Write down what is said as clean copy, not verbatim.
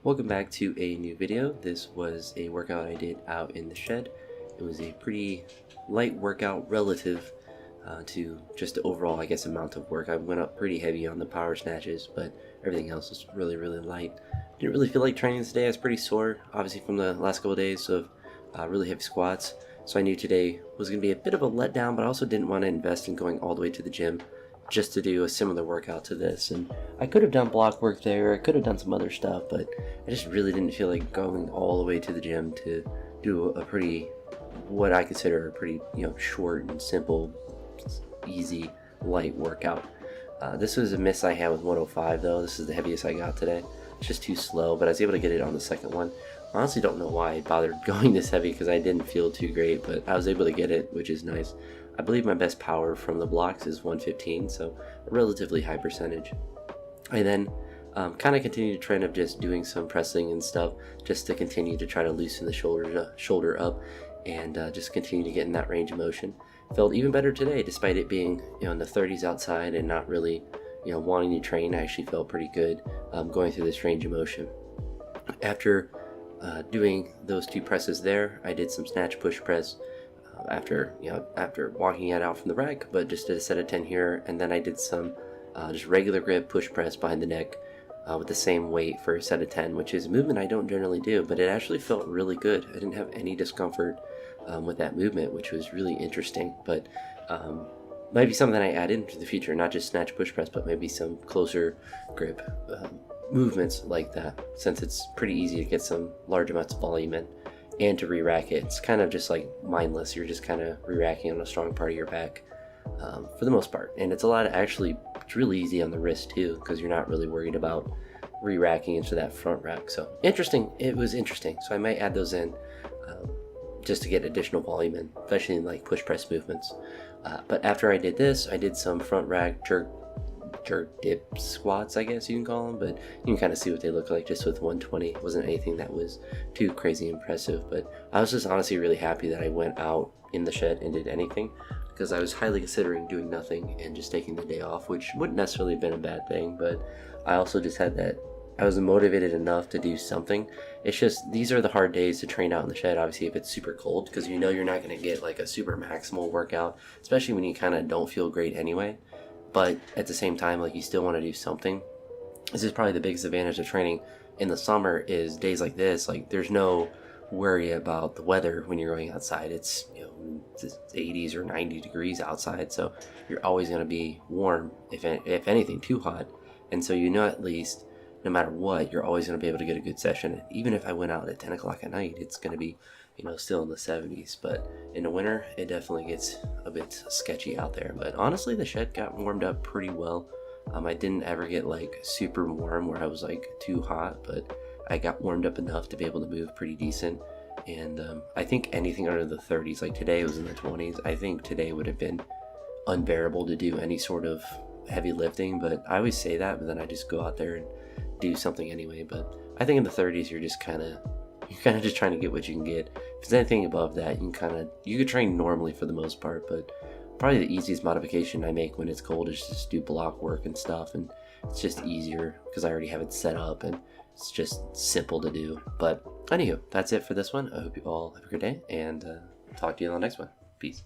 Welcome back to a new video. This was a workout I did out in the shed. It was a pretty light workout relative to just the overall, I guess, amount of work. I went up pretty heavy on the power snatches, but everything else was really light. Didn't really feel like training today. I was pretty sore, obviously from the last couple of days of really heavy squats. So I knew today was going to be a bit of a letdown, but I also didn't want to invest in going all the way to the gym just to do a similar workout to this. And I could have done block work there, I could have done some other stuff, but I just really didn't feel like going all the way to the gym to do a pretty, what I consider a pretty, short and simple, easy, light workout. This was a miss I had with 105 though. This is the heaviest I got today. It's just too slow, but I was able to get it on the second one. Honestly don't know why I bothered going this heavy because I didn't feel too great, but I was able to get it, which is nice. I believe my best power from the blocks is 115, so a relatively high percentage. I then kind of continued the trend of just doing some pressing and stuff just to continue to try to loosen the shoulder up and just continue to get in that range of motion. Felt even better today despite it being in the 30s outside and not really wanting to train. I actually felt pretty good going through this range of motion. After doing those two presses there, I did some snatch push press after walking it out from the rack, but just did a set of 10 here, and then I did some just regular grip push press behind the neck with the same weight for a set of 10, which is a movement I don't generally do, but it actually felt really good. I didn't have any discomfort with that movement, which was really interesting, but might be something I add into the future, not just snatch push press, but maybe some closer grip movements like that, since it's pretty easy to get some large amounts of volume in and to re-rack it. It's kind of just like mindless. You're just kind of re-racking on a strong part of your back for the most part, and it's it's really easy on the wrist too, because you're not really worried about re-racking into that front rack. So it was interesting, so I might add those in just to get additional volume in, especially in like push press movements. But after I did this, I did some front rack jerk dip squats, I guess you can call them, but you can kind of see what they look like just with 120. It wasn't anything that was too crazy impressive, but I was just honestly really happy that I went out in the shed and did anything, because I was highly considering doing nothing and just taking the day off, which wouldn't necessarily have been a bad thing, but I also just had that I was motivated enough to do something. It's just these are the hard days to train out in the shed, obviously if it's super cold, because you're not going to get like a super maximal workout, especially when you kind of don't feel great anyway. But at the same time, like, you still want to do something. This is probably the biggest advantage of training in the summer, is days like this, like there's no worry about the weather when you're going outside. It's it's 80s or 90 degrees outside, so you're always going to be warm, if anything too hot. And so at least no matter what, you're always going to be able to get a good session. And even if I went out at 10 o'clock at night, it's going to be still in the 70s, but in the winter it definitely gets a bit sketchy out there. But honestly, the shed got warmed up pretty well. I didn't ever get like super warm where I was like too hot, but I got warmed up enough to be able to move pretty decent. And I think anything under the 30s, like today it was in the 20s, I think today would have been unbearable to do any sort of heavy lifting. But I always say that, but then I just go out there and do something anyway. But I think in the 30s you're kind of just trying to get what you can get. If there's anything above that, you could train normally for the most part, but probably the easiest modification I make when it's cold is just do block work and stuff, and it's just easier because I already have it set up and it's just simple to do. But anywho, that's it for this one. I hope you all have a good day, and talk to you on the next one. Peace.